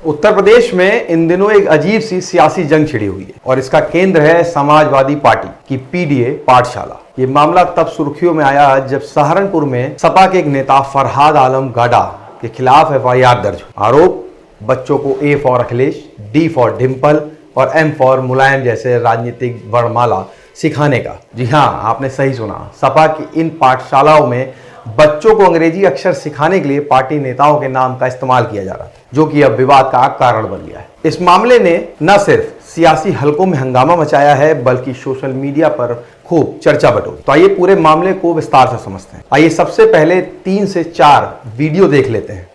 उत्तर प्रदेश में इन दिनों एक अजीब सी सियासी जंग छिड़ी हुई है और इसका केंद्र है समाजवादी पार्टी की पीडीए पाठशाला। ये मामला तब सुर्खियों में आया जब सहारनपुर में सपा के एक नेता फरहाद आलम गाडा के खिलाफ एफआईआर दर्ज हुई। आरोप बच्चों को ए for Akhilesh, D for Dimple और एम फॉर मुलायम जैसे राजनीतिक वर्णमाला सिखाने का। जी हाँ, आपने सही सुना। सपा की इन पाठशालाओं में बच्चों को अंग्रेजी अक्षर सिखाने के लिए पार्टी नेताओं के नाम का इस्तेमाल किया जा रहा था, जो कि अब विवाद का कारण बन गया है। इस मामले ने न सिर्फ सियासी हलकों में हंगामा मचाया है बल्कि सोशल मीडिया पर खूब चर्चा बटोरी। तो आइए पूरे मामले को विस्तार से समझते हैं। आइए सबसे पहले 3 से 4 वीडियो देख लेते हैं।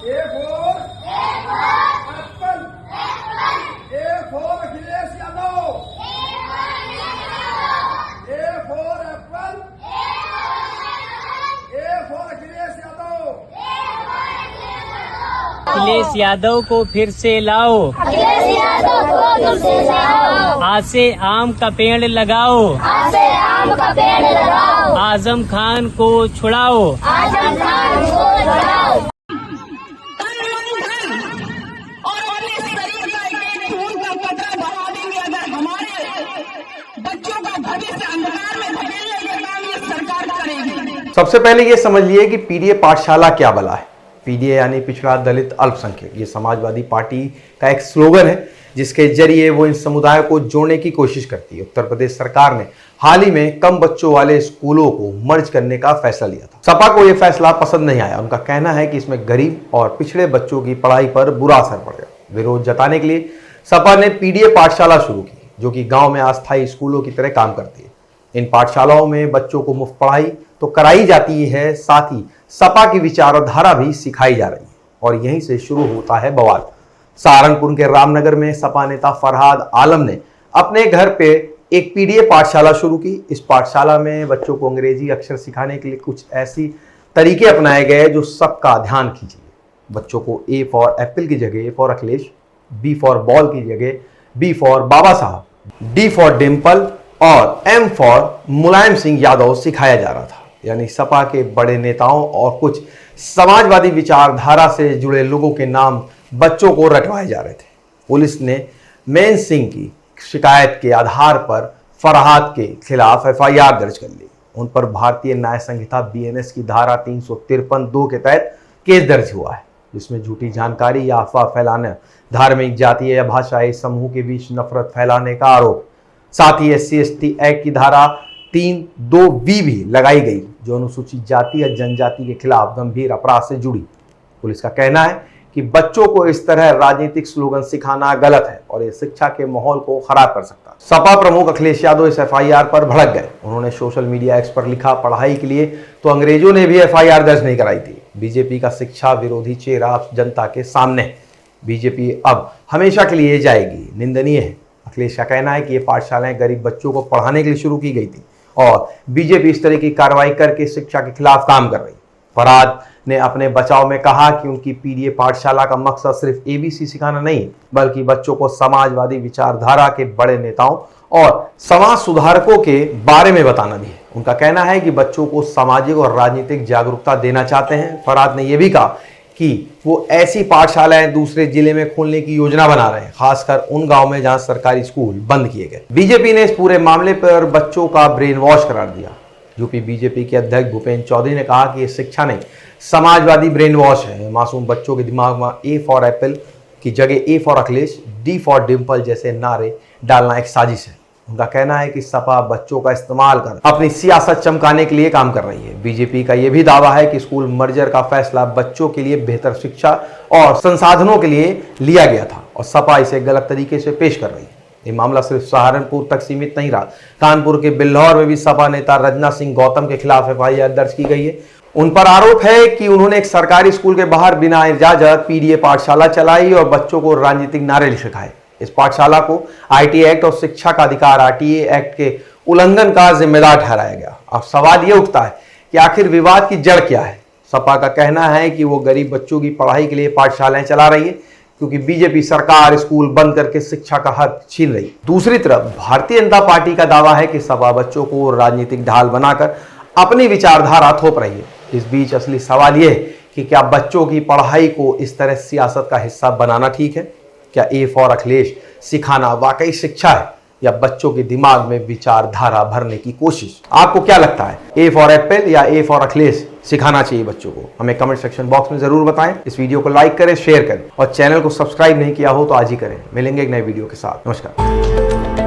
अखिलेश यादव को फिर से लाओ, अखिलेश यादव को फिर से लाओ, आज से आम का पेड़ लगाओ, आज से आम का पेड़ लगाओ, आजम खान को छुड़ाओ, आजम खान को छुड़ाओ। और अपने शरीर का एक खून का कतरा बहा देंगे अगर हमारे बच्चों का भविष्य अंधकार में धकेलने के काम ये सरकार करेगी। सबसे पहले ये समझिए कि पीडीए पाठशाला क्या बला है। पीडीए यानी पिछड़ा दलित अल्पसंख्यक, ये समाजवादी पार्टी का एक स्लोगन है जिसके जरिए वो इन समुदायों को जोड़ने की कोशिश करती है। उत्तर प्रदेश सरकार ने हाल ही में कम बच्चों वाले स्कूलों को मर्ज करने का फैसला लिया था। सपा को यह फैसला पसंद नहीं आया। उनका कहना है कि इसमें गरीब और पिछड़े बच्चों की पढ़ाई पर बुरा असर पड़ेगा। विरोध जताने के लिए सपा ने पीडीए पाठशाला शुरू की, जो कि गाँव में अस्थायी स्कूलों की तरह काम करती है। इन पाठशालाओं में बच्चों को मुफ्त पढ़ाई तो कराई जाती है, साथ ही सपा की विचारधारा भी सिखाई जा रही है और यहीं से शुरू होता है बवाल। सहारनपुर के रामनगर में सपा नेता फरहाद आलम ने अपने घर पे एक पीडीए पाठशाला शुरू की। इस पाठशाला में बच्चों को अंग्रेजी अक्षर सिखाने के लिए कुछ ऐसी तरीके अपनाए गए जो सबका ध्यान खींचे। बच्चों को ए फॉर एप्पल की जगह A for Akhilesh, B for ball की जगह बी फॉर बाबा साहब, डी फॉर डिम्पल और एम फॉर मुलायम सिंह यादव सिखाया जा रहा था। यानी सपा के बड़े नेताओं और कुछ समाजवादी विचारधारा से जुड़े लोगों के नाम बच्चों को रटवाए जा रहे थे। पुलिस ने मेन सिंह की शिकायत के आधार पर फरहाद के खिलाफ एफआईआर दर्ज कर ली। उन पर भारतीय न्याय संहिता बीएनएस की धारा 353(2) के तहत केस दर्ज हुआ है, जिसमें झूठी जानकारी या अफवाह फैलाने, धार्मिक, जातीय या भाषाई समूह के बीच नफरत फैलाने का आरोप। साथ ही SC/ST एक्ट की धारा 3(2)B भी लगाई गई, जो अनुसूचित जाति या जनजाति के खिलाफ गंभीर अपराध से जुड़ी। पुलिस का कहना है कि बच्चों को इस तरह राजनीतिक स्लोगन सिखाना गलत है और ये शिक्षा के माहौल को खराब कर सकता है। सपा प्रमुख अखिलेश यादव इस एफआईआर पर भड़क गए। उन्होंने सोशल मीडिया एक्स पर लिखा, पढ़ाई के लिए तो अंग्रेजों ने भी एफआईआर दर्ज नहीं कराई थी। बीजेपी का शिक्षा विरोधी चेहरा जनता के सामने है। बीजेपी अब हमेशा के लिए जाएगी, निंदनीय है। अखिलेश का कहना है कि ये पाठशालाएं गरीब बच्चों को पढ़ाने के लिए शुरू की गई थी और बीजेपी इस तरह की कार्रवाई करके शिक्षा के खिलाफ काम कर रही। फरहाद ने अपने बचाव में कहा कि उनकी पीडीए पाठशाला का मकसद सिर्फ एबीसी सिखाना नहीं, बल्कि बच्चों को समाजवादी विचारधारा के बड़े नेताओं और समाज सुधारकों के बारे में बताना भी है। उनका कहना है कि बच्चों को सामाजिक और राजनीतिक जागरूकता देना चाहते हैं। फरहाद ने यह भी कहा कि वो ऐसी पाठशालाएं दूसरे जिले में खोलने की योजना बना रहे हैं, खासकर उन गांव में जहां सरकारी स्कूल बंद किए गए। बीजेपी ने इस पूरे मामले पर बच्चों का ब्रेन वॉश करार दिया। यूपी बीजेपी के अध्यक्ष भूपेंद्र चौधरी ने कहा कि ये शिक्षा नहीं, समाजवादी ब्रेन वॉश है। मासूम बच्चों के दिमाग में ए फॉर एप्पल की जगह A for Akhilesh, D for Dimple जैसे नारे डालना एक साजिश है। उनका कहना है कि सपा बच्चों का इस्तेमाल कर अपनी सियासत चमकाने के लिए काम कर रही है। बीजेपी का यह भी दावा है कि स्कूल मर्जर का फैसला बच्चों के लिए बेहतर शिक्षा और संसाधनों के लिए लिया गया था और सपा इसे गलत तरीके से पेश कर रही है। ये मामला सिर्फ सहारनपुर तक सीमित नहीं रहा। कानपुर के बिल्हौर में भी सपा नेता रजना सिंह गौतम के खिलाफ एफआईआर दर्ज की गई है। उन पर आरोप है कि उन्होंने एक सरकारी स्कूल के बाहर बिना इजाजत पीडीए पाठशाला चलाई और बच्चों को राजनीतिक नारे सिखाए। इस पाठशाला को आईटी एक्ट और शिक्षा का अधिकार आरटीए एक्ट के उल्लंघन का जिम्मेदार ठहराया गया। अब सवाल यह उठता है कि आखिर विवाद की जड़ क्या है। सपा का कहना है कि वो गरीब बच्चों की पढ़ाई के लिए पाठशालाएं चला रही है क्योंकि बीजेपी सरकार स्कूल बंद करके शिक्षा का हक छीन रही। दूसरी तरफ भारतीय जनता पार्टी का दावा है कि सपा बच्चों को राजनीतिक ढाल बनाकर अपनी विचारधारा थोप रही है। इस बीच असली सवाल यह है कि क्या बच्चों की पढ़ाई को इस तरह सियासत का हिस्सा बनाना ठीक है? क्या ए फॉर अखिलेश सिखाना वाकई शिक्षा है या बच्चों के दिमाग में विचारधारा भरने की कोशिश? आपको क्या लगता है, ए फॉर एप्पल या ए फॉर अखिलेश सिखाना चाहिए बच्चों को? हमें कमेंट सेक्शन बॉक्स में जरूर बताएं। इस वीडियो को लाइक करें, शेयर करें और चैनल को सब्सक्राइब नहीं किया हो तो आज ही करें। मिलेंगे एक नए वीडियो के साथ। नमस्कार।